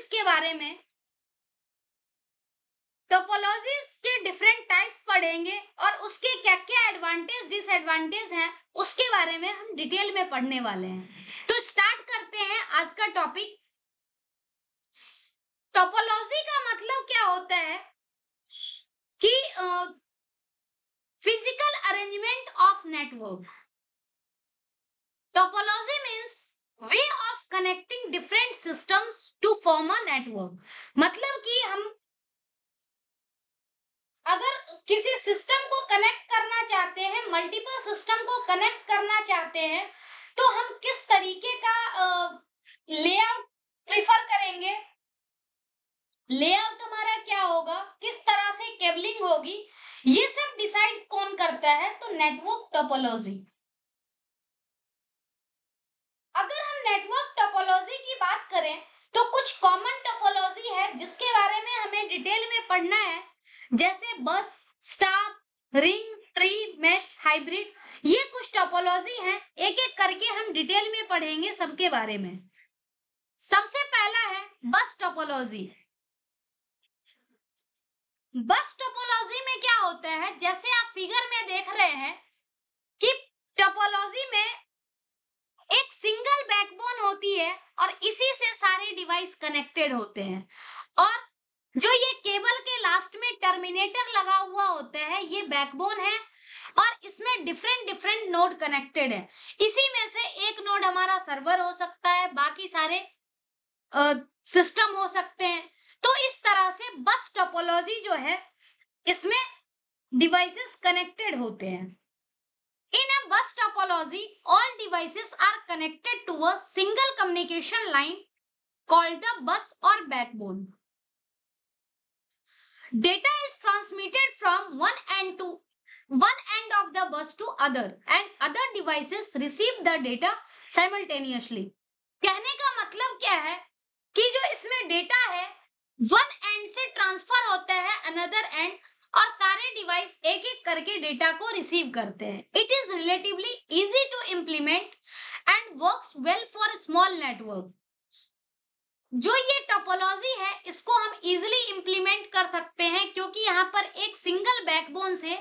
Topologies के बारे में, टोपोलॉजीज के डिफरेंट टाइप्स पढ़ेंगे और उसके क्या क्या एडवांटेज डिसएडवांटेज हैं उसके बारे में हम डिटेल में पढ़ने वाले हैं। तो स्टार्ट करते हैं आज का टॉपिक। टोपोलॉजी का मतलब क्या होता है कि physical arrangement of network. Topology means way of connecting different systems to form a network. मतलब कि हम अगर किसी सिस्टम को कनेक्ट करना चाहते हैं, मल्टीपल सिस्टम को कनेक्ट करना चाहते हैं, तो हम किस तरीके का लेआउट प्रिफर करेंगे, लेआउट हमारा क्या होगा, किस तरह से केबलिंग होगी, ये सब डिसाइड कौन करता है? तो नेटवर्क टोपोलॉजी। अगर हम नेटवर्क टोपोलॉजी की बात करें तो कुछ कॉमन टोपोलॉजी है जिसके बारे में हमें डिटेल में पढ़ना है, जैसे bus, star, ring, tree, mesh, hybrid. ये कुछ टोपोलॉजी हैं, एक एक करके हम डिटेल में पढ़ेंगे सबके बारे में। सबसे पहला है बस टोपोलॉजी। बस टोपोलॉजी में क्या होता है, जैसे आप फिगर में देख रहे हैं कि टोपोलॉजी में एक सिंगल बैकबोन होती है और इसी से सारे डिवाइस कनेक्टेड होते हैं, और जो ये केबल के लास्ट में टर्मिनेटर लगा हुआ होता है ये बैकबोन है, और इसमें डिफरेंट डिफरेंट नोड कनेक्टेड है। इसी में से एक नोड हमारा सर्वर हो सकता है, बाकी सारे सिस्टम हो सकते हैं। तो इस तरह से बस टोपोलॉजी जो है इसमें डिवाइसेस कनेक्टेड होते हैं। In a bus topology, all devices are connected to a single communication line called the bus or backbone. Data is transmitted from one end of the bus to other, and other devices receive the data simultaneously. कहने का मतलब क्या है कि जो इसमें data है one and से ट्रांसफर होता है अनदर एंड, और सारे डिवाइस एक एक करके डेटा को रिसीव करते हैं। It is relatively easy to implement and works well for small network. जो ये टोपोलॉजी है इसको हम इजीली इम्प्लीमेंट कर सकते हैं क्योंकि यहाँ पर एक सिंगल बैकबोन से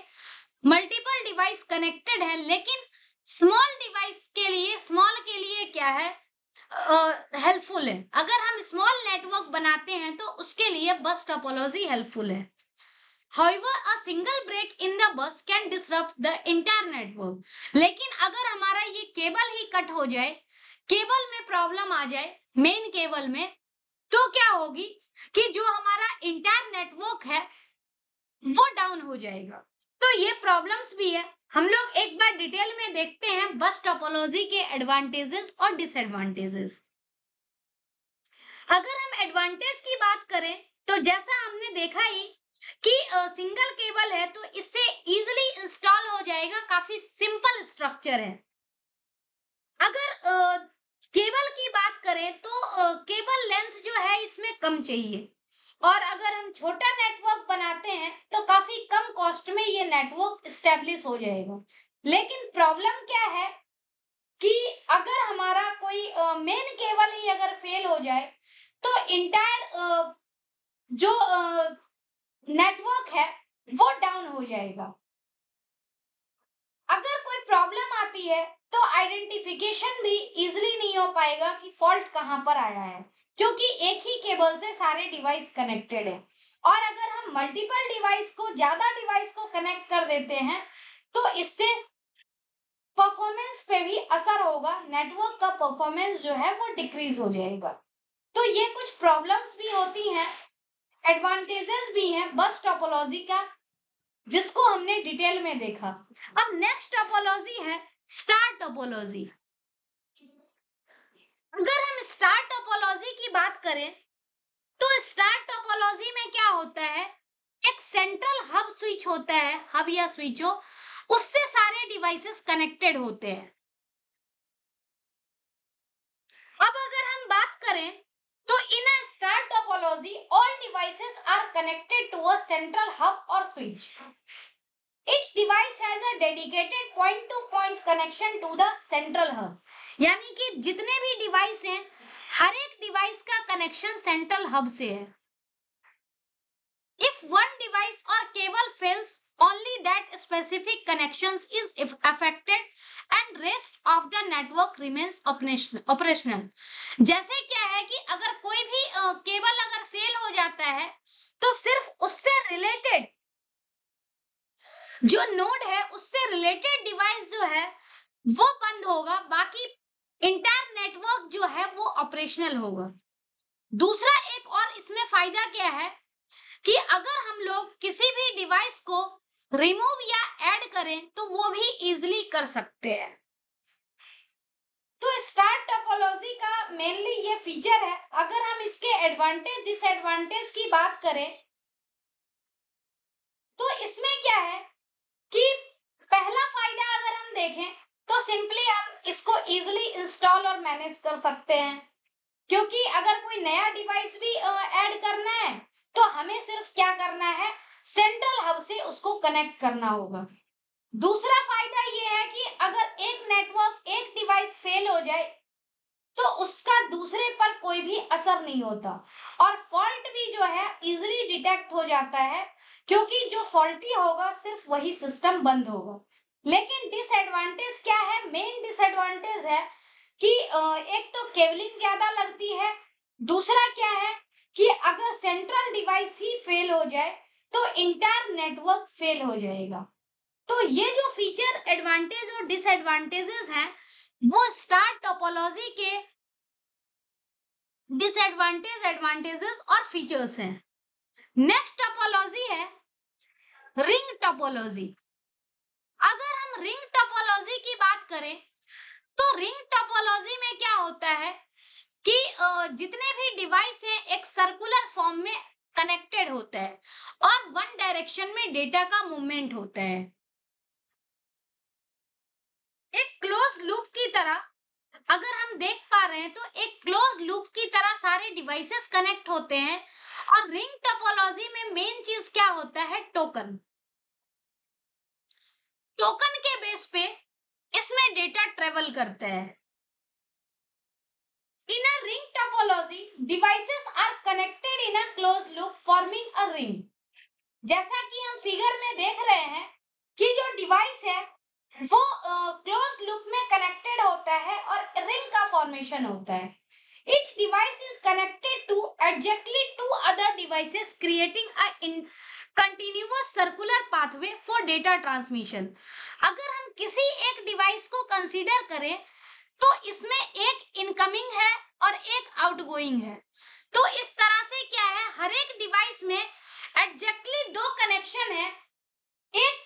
मल्टीपल डिवाइस कनेक्टेड है, लेकिन स्मॉल डिवाइस के लिए, स्मॉल के लिए क्या है, हेल्पफुल है। अगर हम स्मॉल नेटवर्क बनाते हैं तो उसके लिए बस टोपोलॉजी हेल्पफुल है। However, a single break in the bus can disrupt the entire network. लेकिन अगर हमारा ये केबल ही कट हो जाए, केबल में प्रॉब्लम आ जाए, मेन केबल में, तो क्या होगी कि जो हमारा इंटायर नेटवर्क है वो डाउन हो जाएगा। तो ये प्रॉब्लम्स भी है। हम लोग एक बार डिटेल में देखते हैं बस टोपोलॉजी के एडवांटेजेस और डिसएडवांटेजेस। अगर हम एडवांटेज की बात करें तो जैसा हमने देखा ही कि सिंगल केबल है तो इससे इजीली इंस्टॉल हो जाएगा, काफी सिंपल स्ट्रक्चर है। अगर केबल की बात करें तो केबल लेंथ जो है इसमें कम चाहिए, और अगर हम छोटा नेटवर्क बनाते हैं तो काफी कम कॉस्ट में ये नेटवर्क स्टेब्लिश हो जाएगा। लेकिन प्रॉब्लम क्या है कि अगर हमारा कोई मेन केबल ही अगर फेल हो जाए तो इंटायर जो नेटवर्क है वो डाउन हो जाएगा। अगर कोई प्रॉब्लम आती है तो आइडेंटिफिकेशन भी इजीली नहीं हो पाएगा कि फॉल्ट कहां पर आया है, क्योंकि एक ही केबल से सारे डिवाइस कनेक्टेड है। और अगर हम मल्टीपल डिवाइस को, ज्यादा डिवाइस को कनेक्ट कर देते हैं तो इससे परफॉर्मेंस पे भी असर होगा, नेटवर्क का परफॉर्मेंस जो है वो डिक्रीज हो जाएगा। तो ये कुछ प्रॉब्लम्स भी होती हैं, एडवांटेजेस भी हैं बस टोपोलॉजी का, जिसको हमने डिटेल में देखा। अब नेक्स्ट टोपोलॉजी है स्टार टोपोलॉजी। अगर हम स्टार टोपोलॉजी की बात करें तो स्टार टोपोलॉजी में क्या होता है, एक सेंट्रल हब स्विच होता है, हब या स्विचो, उससे सारे डिवाइसेस कनेक्टेड होते हैं। अब अगर हम बात करें तो in a star topology all devices are connected to a central hub और switch. Each device has a dedicated point-to-point connection to the central hub. यानी कि जितने भी डिवाइस हैं हर एक डिवाइस का कनेक्शन सेंट्रल हब से है। If one device or cable fails, only that specific connections is affected and rest of the network remains operational. जैसे क्या है कि अगर कोई भी केबल अगर फेल हो जाता है तो सिर्फ उससे रिलेटेड जो नोड है उससे रिलेटेड डिवाइस जो है वो बंद होगा, बाकी इंटायर नेटवर्क जो है वो ऑपरेशनल होगा। दूसरा एक और इसमें फायदा क्या है कि अगर हम लोग किसी भी डिवाइस को रिमूव या ऐड करें तो वो भी इजीली कर सकते हैं। तो स्टार टोपोलॉजी का मेनली ये फीचर है। अगर हम इसके एडवांटेज डिसएडवांटेज की बात करें तो इसमें क्या है कि पहला फायदा अगर हम देखें तो सिंपली हम इसको इजीली इंस्टॉल और मैनेज कर सकते हैं, क्योंकि अगर कोई नया डिवाइस भी ऐड करना है तो हमें सिर्फ क्या करना है, सेंट्रल हब से उसको कनेक्ट करना होगा। दूसरा फायदा ये है कि अगर एक नेटवर्क एक डिवाइस फेल हो जाए तो उसका दूसरे पर कोई भी असर नहीं होता और फॉल्ट भी जो है इजीली डिटेक्ट हो जाता है, क्योंकि जो फॉल्टी होगा सिर्फ वही सिस्टम बंद होगा। लेकिन डिसएडवांटेज क्या है, मेन डिसएडवांटेज है कि एक तो केबलिंग ज्यादा लगती है, दूसरा क्या है कि अगर सेंट्रल डिवाइस ही फेल हो जाए तो इंटायर नेटवर्क फेल हो जाएगा। तो ये जो फीचर एडवांटेज और डिसएडवांटेजेस हैं वो स्टार टोपोलॉजी के डिसएडवांटेज, एडवांटेजेस और फीचर्स हैं। नेक्स्ट टोपोलॉजी है रिंग टोपोलॉजी। अगर हम रिंग टोपोलॉजी की बात करें तो रिंग टोपोलॉजी में क्या होता है कि जितने भी डिवाइस हैं एक सर्कुलर फॉर्म में कनेक्टेड होता है और वन डायरेक्शन में डेटा का मूवमेंट होता है। एक क्लोज लूप की तरह अगर हम देख पा रहे हैं तो एक क्लोज लूप की तरह सारे डिवाइसेस कनेक्ट होते हैं और रिंग टोपोलॉजी में मेन चीज क्या होता है, टोकन। टोकन के बेस पे इसमें डेटा ट्रेवल करता है। In a ring topology devices are connected in a close loop forming a ring. जैसा कि हम फिगर में देख रहे हैं कि जो डिवाइस है वो क्लोज लूप में कनेक्टेड होता है और रिंग का फॉर्मेशन होता है। Each device is connected to exactly two other devices, creating a continuous circular pathway for data transmission. अगर हम किसी एक डिवाइस को कंसीडर करें तो इसमें एक इनकमिंग है और एक आउटगोइंग है। तो इस तरह से क्या है, हर एक डिवाइस में एग्जैक्टली दो कनेक्शन है, एक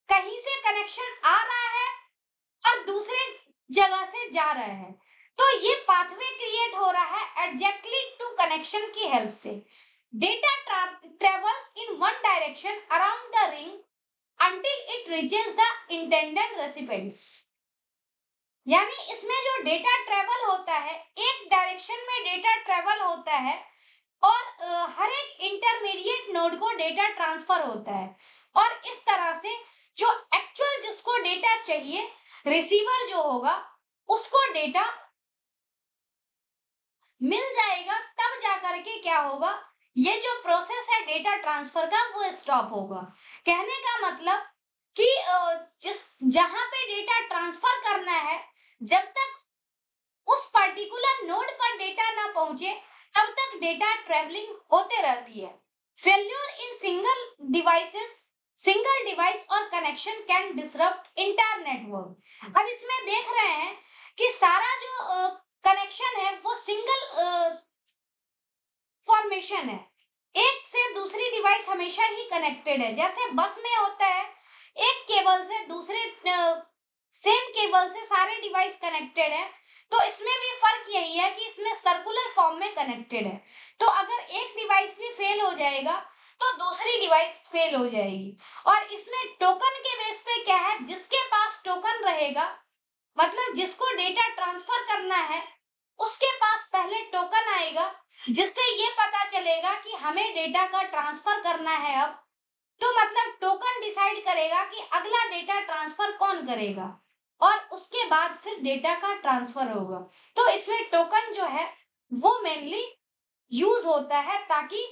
कहीं से कनेक्शन आ रहा है और दूसरे जगह से जा रहा है। तो ये पाथवे क्रिएट हो रहा है एग्जैक्टली टू कनेक्शन की हेल्प से। Data travels in one direction around the ring until it reaches the intended recipients। यानी इसमें जो डेटा ट्रेवल होता है एक डायरेक्शन में डेटा ट्रेवल होता है और हर एक इंटरमीडिएट नोड को डेटा ट्रांसफर होता है और इस तरह से जो एक्चुअल जिसको डेटा चाहिए रिसीवर जो होगा उसको डेटा मिल जाएगा, तब जाकर के क्या होगा, ये जो प्रोसेस है डेटा ट्रांसफर का वो स्टॉप होगा। कहने का मतलब कि जिस जहां पे डेटा ट्रांसफर करना है जब तक उस पर्टिकुलर नोड पर डेटा ना पहुंचे तब तक डेटा ट्रेवलिंग होते रहती है। फेल्यूर इन सिंगल डिवाइस और connection can disrupt entire network. अब इसमें देख रहे हैं कि सारा जो कनेक्शन है वो सिंगल फॉर्मेशन है, एक से दूसरी डिवाइस हमेशा ही कनेक्टेड है। जैसे बस में होता है एक केबल से दूसरे सेम केबल से सारे डिवाइस कनेक्टेड है, तो इसमें भी फर्क यही है कि इसमें सर्कुलर फॉर्म में कनेक्टेड है। तो अगर एक डिवाइस भी फेल हो जाएगा तो दूसरी डिवाइस फेल हो जाएगी। और इसमें टोकन के बेस पे क्या है, जिसके पास टोकन रहेगा मतलब जिसको डेटा ट्रांसफर करना है उसके पास पहले टोकन आएगा, जिससे ये पता चलेगा कि हमें डेटा का ट्रांसफर करना है। अब तो मतलब टोकन डिसाइड करेगा कि अगला डेटा ट्रांसफर कौन करेगा और उसके बाद फिर डेटा का ट्रांसफर होगा। तो इसमें टोकन जो है वो मेनली यूज होता है ताकि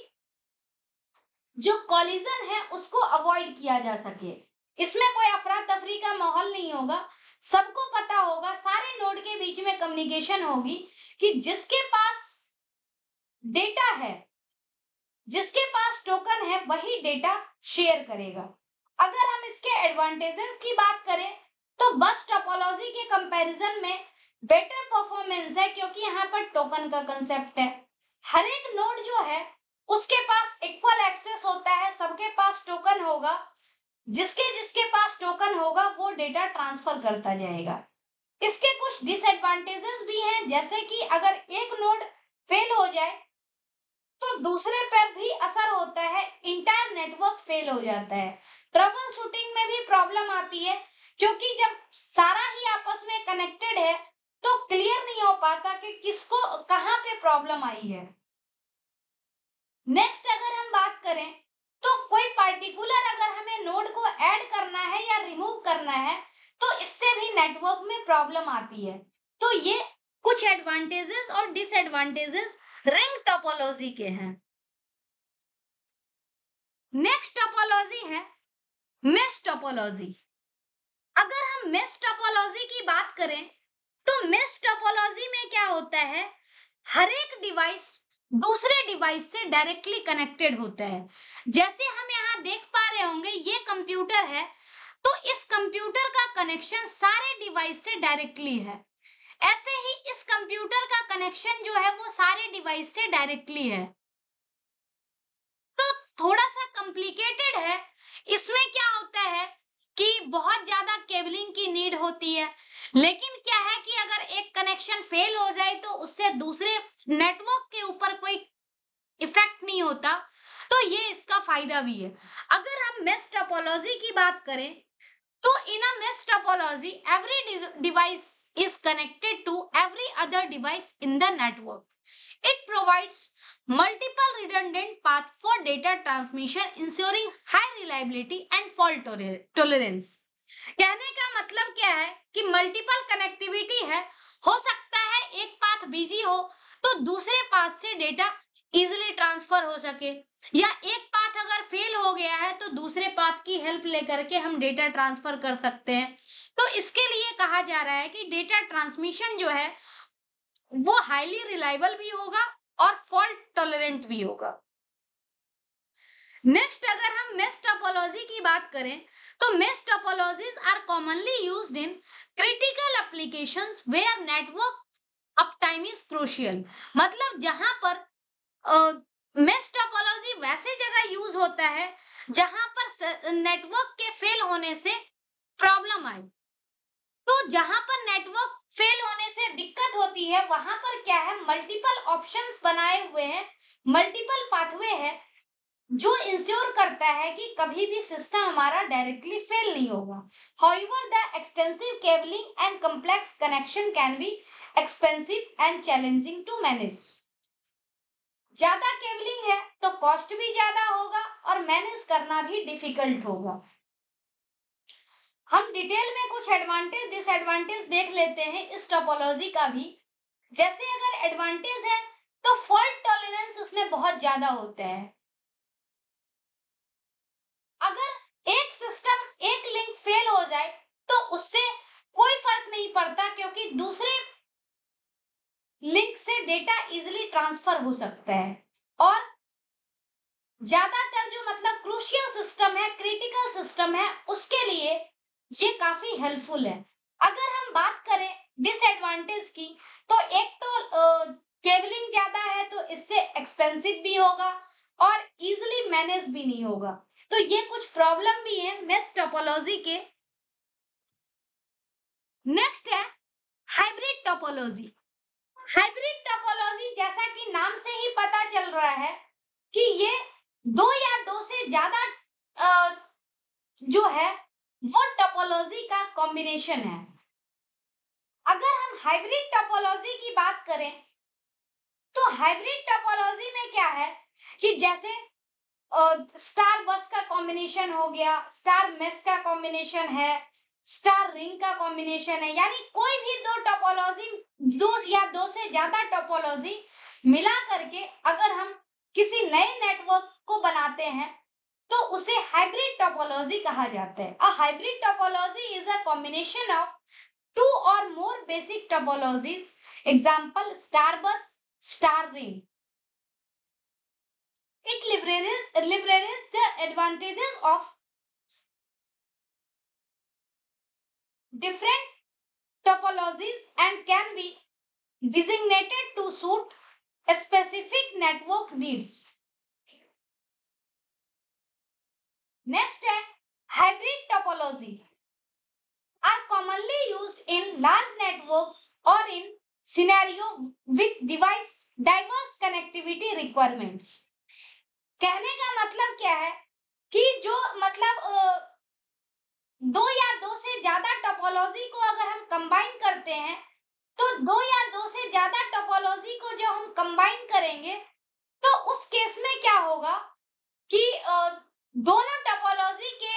जो कॉलिजन है उसको अवॉइड किया जा सके। इसमें कोई अफरा तफरी का माहौल नहीं होगा, सबको पता होगा, सारे नोड के बीच में कम्युनिकेशन होगी कि जिसके पास डेटा है, जिसके पास टोकन है, वही डेटा शेयर करेगा। अगर हम इसके एडवांटेजेस की बात करें तो बस टोपोलॉजी के कंपैरिजन में बेटर परफॉर्मेंस है, क्योंकि यहाँ पर टोकन का कंसेप्ट है। हर एक नोड जो है उसके पास इक्वल एक्सेस होता है, सबके पास टोकन होगा, जिसके जिसके पास टोकन होगा वो डेटा ट्रांसफर करता जाएगा। इसके कुछ डिसएडवांटेजेस भी हैं, जैसे कि अगर एक नोड फेल हो जाए तो दूसरे पर भी असर होता है, इंटायर नेटवर्क फेल हो जाता है। ट्रबल शूटिंग में भी प्रॉब्लम आती है, क्योंकि जब सारा ही आपस में कनेक्टेड है तो क्लियर नहीं हो पाता कि किसको कहां पे प्रॉब्लम आई है। नेक्स्ट अगर हम बात करें तो कोई पार्टिकुलर अगर हमें नोड को ऐड करना है या रिमूव करना है तो इससे भी नेटवर्क में प्रॉब्लम आती है। तो ये कुछ एडवांटेजेस और डिसएडवांटेजेस रिंग टोपोलॉजी के हैं। नेक्स्ट टोपोलॉजी है मेश टोपोलॉजी। अगर हम मेश टोपोलॉजी की बात करें तो मेश टोपोलॉजी में क्या होता है, हर एक डिवाइस दूसरे डिवाइस से डायरेक्टली कनेक्टेड होता है। जैसे हम यहाँ देख पा रहे होंगे ये कंप्यूटर है, तो इस कंप्यूटर का कनेक्शन सारे डिवाइस से डायरेक्टली है। ऐसे ही इस कंप्यूटर का कनेक्शन जो है वो सारे डिवाइस से डायरेक्टली है। तो थोड़ा सा कॉम्प्लिकेटेड है। इसमें क्या होता है कि बहुत ज्यादा केबलिंग की नीड होती है, लेकिन क्या है कि अगर एक कनेक्शन फेल हो जाए तो उससे दूसरे नेटवर्क के ऊपर कोई इफेक्ट नहीं होता, तो ये इसका फायदा भी है। अगर हम मेश टोपोलॉजी की बात करें तो इन a mesh topology every device is connected to every other device in the network. It provides multiple redundant paths for data transmission, ensuring high reliability and fault tolerance. कहने का मतलब क्या है कि मल्टीपल कनेक्टिविटी है, हो सकता है एक पाथ बिजी हो तो दूसरे पाथ से डेटा इजिली ट्रांसफर हो सके, या एक पाथ अगर फेल हो गया है तो दूसरे पाथ की हेल्प लेकर के हम डेटा ट्रांसफर कर सकते हैं। तो इसके लिए कहा जा रहा है कि डेटा ट्रांसमिशन जो है वो हाईली रिलायबल भी होगा और फॉल्ट टॉलरेंट भी होगा। नेक्स्ट अगर हम मेश टोपोलॉजी की बात करें तो mesh topologies are commonly used in critical applications where network uptime is crucial. मतलब जहां पर मेश टोपोलॉजी वैसे जगह यूज होता है जहां पर नेटवर्क के फेल होने से प्रॉब्लम आई। तो जहां पर नेटवर्क फेल होने से दिक्कत होती है वहां पर क्या है, मल्टीपल ऑप्शंस बनाए हुए हैं, मल्टीपल पाथवे है, जो इंश्योर करता है कि कभी भी सिस्टम हमारा डायरेक्टली फेल नहीं होगा। However, the extensive cabling and complex connection can be expensive and challenging to manage. ज्यादा केबलिंग है तो कॉस्ट भी ज्यादा होगा और मैनेज करना भी डिफिकल्ट होगा। हम डिटेल में कुछ एडवांटेज डिसएडवांटेज देख लेते हैं इस टोपोलॉजी का भी। जैसे अगर एडवांटेज है तो फॉल्ट टॉलरेंस इसमें बहुत ज्यादा होता है। अगर एक सिस्टम एक लिंक फेल हो जाए तो उससे कोई फर्क नहीं पड़ता, क्योंकि दूसरे लिंक से डेटा इजीली ट्रांसफर हो सकता है। और ज्यादातर जो मतलब क्रूशियल सिस्टम है, क्रिटिकल सिस्टम है, उसके लिए ये काफी हेल्पफुल है। अगर हम बात करें डिसएडवांटेज की तो एक तो केबलिंग ज्यादा है तो इससे एक्सपेंसिव भी होगा और इजीली मैनेज भी नहीं होगा। तो ये कुछ प्रॉब्लम भी है मेश टोपोलॉजी के। नेक्स्ट है हाइब्रिड टोपोलॉजी। हाइब्रिड टोपोलॉजी जैसा कि नाम से ही पता चल रहा है कि ये दो या दो से ज्यादा जो है वो टोपोलॉजी का कॉम्बिनेशन है। अगर हम हाइब्रिड टोपोलॉजी की बात करें तो हाइब्रिड टोपोलॉजी में क्या है कि जैसे स्टार बस का कॉम्बिनेशन हो गया, स्टार मेश का कॉम्बिनेशन है, स्टार रिंग का कॉम्बिनेशन है, यानी कोई भी दो टोपोलॉजी, दो या दो से ज्यादा टोपोलॉजी मिला करके अगर हम किसी नए नेटवर्क को बनाते हैं तो उसे हाइब्रिड टोपोलॉजी कहा जाता है। A hybrid topology is a combination of two और more basic topologies. Example star bus, star ring. It leverages the advantages of different topologies and can be designated to suit specific network needs. Next है hybrid topology are commonly used in large networks or in scenario with diverse connectivity requirements. कहने का मतलब क्या है कि जो मतलब दो या दो से ज्यादा टोपोलॉजी को अगर हम कंबाइन करते हैं तो दो या दो से ज्यादा टोपोलॉजी को जो हम कंबाइन करेंगे तो उस केस में क्या होगा कि दोनों टोपोलॉजी के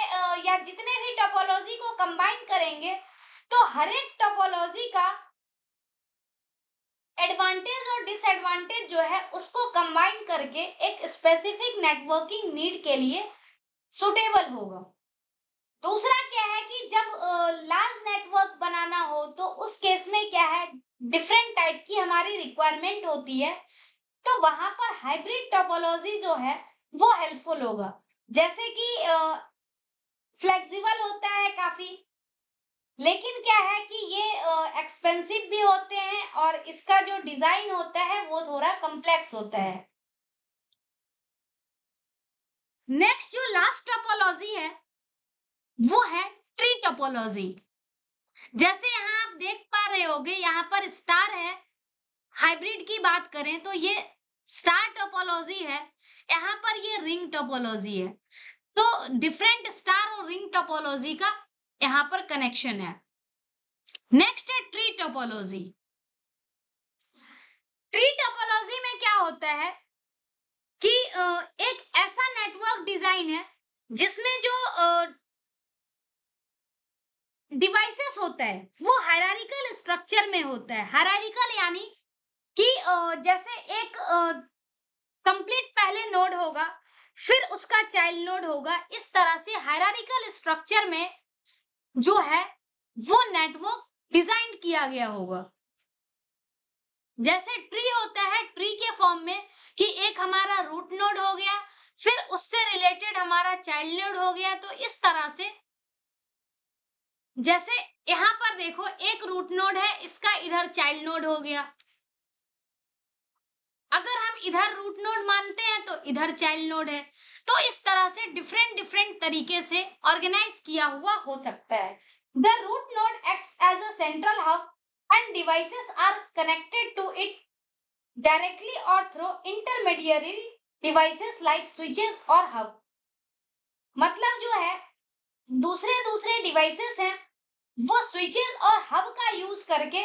या जितने भी टोपोलॉजी को कंबाइन करेंगे तो हर एक टोपोलॉजी का एडवांटेज और डिसएडवांटेज जो है उसको कंबाइन करके एक स्पेसिफिक नेटवर्किंग नीड के लिए सुटेबल होगा। दूसरा क्या है कि जब लार्ज नेटवर्क बनाना हो तो उस केस में क्या है, डिफरेंट टाइप की हमारी रिक्वायरमेंट होती है, तो वहां पर हाइब्रिड टोपोलॉजी जो है वो हेल्पफुल होगा। जैसे कि फ्लेक्सिबल होता है काफी, लेकिन क्या है कि ये एक्सपेंसिव भी होते हैं और इसका जो डिजाइन होता है वो थोड़ा कॉम्प्लेक्स होता है। नेक्स्ट जो लास्ट टोपोलॉजी है वो है ट्री टोपोलॉजी। जैसे यहाँ आप देख पा रहे होगे, यहाँ पर स्टार है। हाइब्रिड की बात करें तो ये स्टार टोपोलॉजी है, यहाँ पर ये रिंग टोपोलॉजी है। तो डिफरेंट स्टार और रिंग टोपोलॉजी का यहाँ पर कनेक्शन है। नेक्स्ट है ट्री टोपोलॉजी। ट्री टोपोलॉजी में क्या होता है कि एक ऐसा नेटवर्क डिजाइन है जिसमें जो डिवाइसेस होता है वो हायरार्किकल स्ट्रक्चर में होता है। हायरार्किकल यानी कि जैसे एक कंप्लीट पहले नोड होगा, फिर उसका चाइल्ड नोड होगा। इस तरह से हायरार्किकल स्ट्रक्चर में जो है वो नेटवर्क डिजाइन किया गया होगा। जैसे ट्री होता है, ट्री के फॉर्म में कि एक हमारा रूट नोड हो गया, फिर उससे रिलेटेड हमारा चाइल्ड नोड हो गया। तो इस तरह से जैसे यहाँ पर देखो एक रूट नोड है, इसका इधर चाइल्ड नोड हो गया। अगर हम इधर रूट नोड मानते हैं तो इधर चाइल्ड नोड है। तो इस तरह से डिफरेंट तरीके से ऑर्गेनाइज किया हुआ हो सकता है। The root node acts as a central hub and devices are connected to it directly और through intermediary devices like switches और हब। मतलब जो है दूसरे डिवाइसेस हैं वो स्विचेस और हब का यूज करके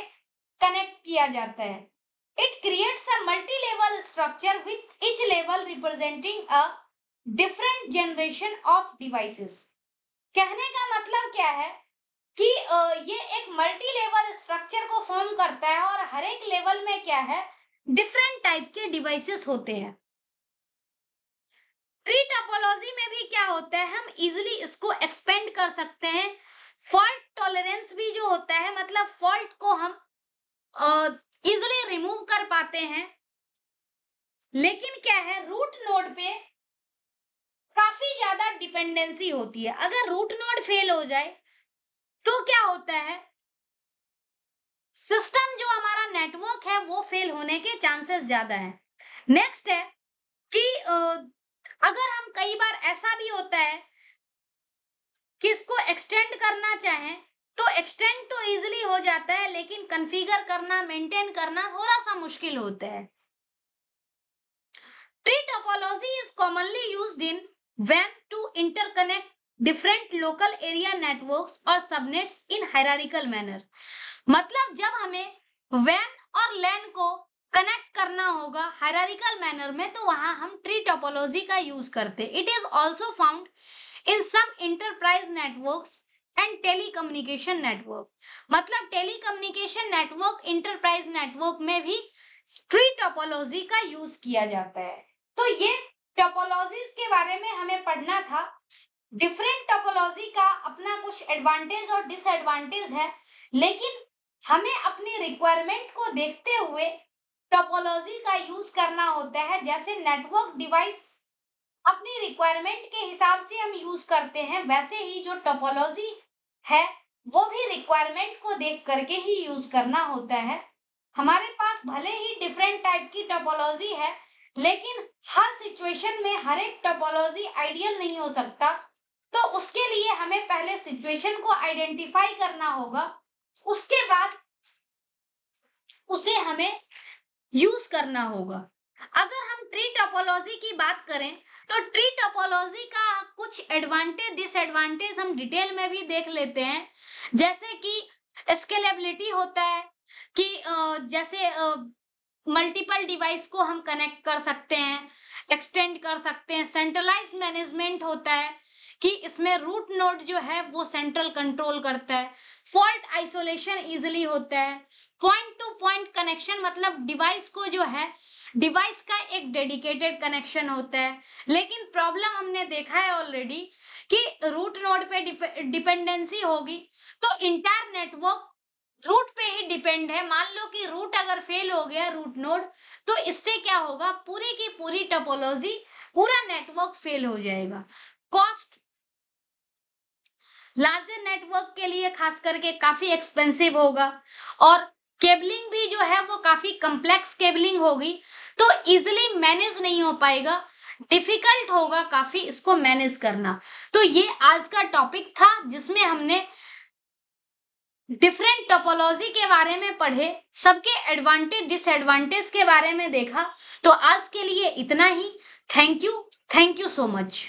कनेक्ट किया जाता है। It creates a multi-level structure with each level representing a different generation of devices. कहने का मतलब क्या है कि ये एक मल्टी लेवल स्ट्रक्चर को फॉर्म करता है और हर एक लेवल में क्या है, डिफरेंट टाइप के डिवाइसेस होते हैं। ट्री टोपोलॉजी में भी क्या होता है, हम इजिली इसको एक्सपेंड कर सकते हैं। फॉल्ट टॉलरेंस भी जो होता है, मतलब फॉल्ट को हम इजिली रिमूव कर पाते हैं। लेकिन क्या है, रूट नोड पे काफी ज्यादा डिपेंडेंसी होती है। अगर रूट नोड फेल हो जाए तो क्या होता है, सिस्टम जो हमारा नेटवर्क है वो फेल होने के चांसेस ज्यादा है। नेक्स्ट है कि अगर हम कई बार ऐसा भी होता है कि इसको एक्सटेंड करना चाहें तो एक्सटेंड तो इजीली हो जाता है, लेकिन कॉन्फ़िगर करना, मेंटेन करना थोड़ा सा मुश्किल होता है। Tree topology is commonly used in when to interconnect different local area networks और subnets in hierarchical manner। मतलब जब हमें WAN और LAN को कनेक्ट करना होगा हायरार्किकल मैनर में, तो वहां हम ट्री टोपोलॉजी का यूज करते। It is also found in some enterprise networks and telecommunication network. मतलब टेलीकम्युनिकेशन नेटवर्क, इंटरप्राइज नेटवर्क में भी ट्री टोपोलॉजी का यूज किया जाता है। तो ये टोपोलॉजीज के बारे में हमें पढ़ना था। डिफरेंट टोपोलॉजी का अपना कुछ एडवांटेज और डिसएडवांटेज है, लेकिन हमें अपनी रिक्वायरमेंट को देखते हुए टोपोलॉजी का यूज करना होता है। जैसे नेटवर्क डिवाइस अपनी रिक्वायरमेंट के हिसाब से हम यूज करते हैं, वैसे ही जो टोपोलॉजी है वो भी रिक्वायरमेंट को देख करके ही यूज करना होता है। हमारे पास भले ही डिफरेंट टाइप की टोपोलॉजी है, लेकिन हर सिचुएशन में हर एक टोपोलॉजी आइडियल नहीं हो सकता। तो उसके लिए हमें पहले सिचुएशन को आइडेंटिफाई करना होगा, उसके बाद उसे हमें यूज करना होगा। अगर हम ट्री टोपोलॉजी की बात करें तो ट्री टोपोलॉजी का कुछ एडवांटेज डिसएडवांटेज हम डिटेल में भी देख लेते हैं। जैसे कि स्केलेबिलिटी होता है कि जैसे मल्टीपल डिवाइस को हम कनेक्ट कर सकते हैं, एक्सटेंड कर सकते हैं। सेंट्रलाइज्ड मैनेजमेंट होता है कि इसमें रूट नोड जो है वो सेंट्रल कंट्रोल करता है। फॉल्ट आइसोलेशन इजीली होता है। पॉइंट टू पॉइंट कनेक्शन मतलब डिवाइस को जो है डिवाइस का एक डेडिकेटेड कनेक्शन होता है। लेकिन प्रॉब्लम हमने देखा है ऑलरेडी कि रूट नोड पे डिपेंडेंसी होगी तो इंटायर नेटवर्क रूट पे ही डिपेंड है। मान लो कि रूट अगर फेल हो गया रूट नोड, तो इससे क्या होगा, पूरी की पूरी टोपोलॉजी पूरा नेटवर्क फेल हो जाएगा। कॉस्ट लार्जर नेटवर्क के लिए खास करके काफी एक्सपेंसिव होगा और केबलिंग भी जो है वो काफी कॉम्प्लेक्स केबलिंग होगी, तो इजीली मैनेज नहीं हो पाएगा, डिफिकल्ट होगा काफी इसको मैनेज करना। तो ये आज का टॉपिक था जिसमें हमने डिफरेंट टोपोलॉजी के बारे में पढ़े, सबके एडवांटेज डिसएडवांटेज के बारे में देखा। तो आज के लिए इतना ही। Thank you so much.